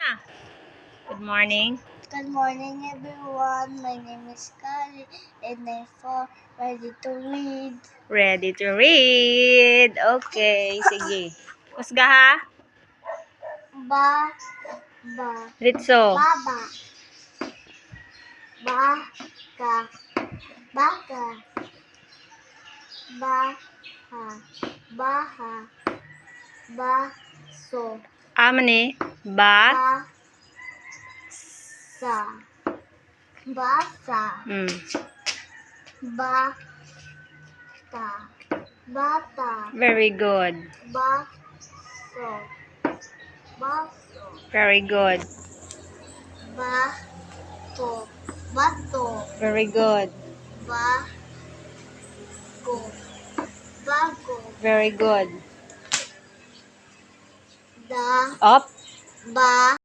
Good morning. Good morning, everyone. My name is Kali, and I'm ready to read. Ready to read. Okay, sige. Husga ha? Ba, ba, Ritso. baba, ba, ka, baka, ba, ha, baha, ba, so, Amani. Ba. ba, sa, basa, ba, ta, bata, Very good. ba, so, baso, Very good. bato, bato, Very good. bago, bago, Very good. da, Up. ba,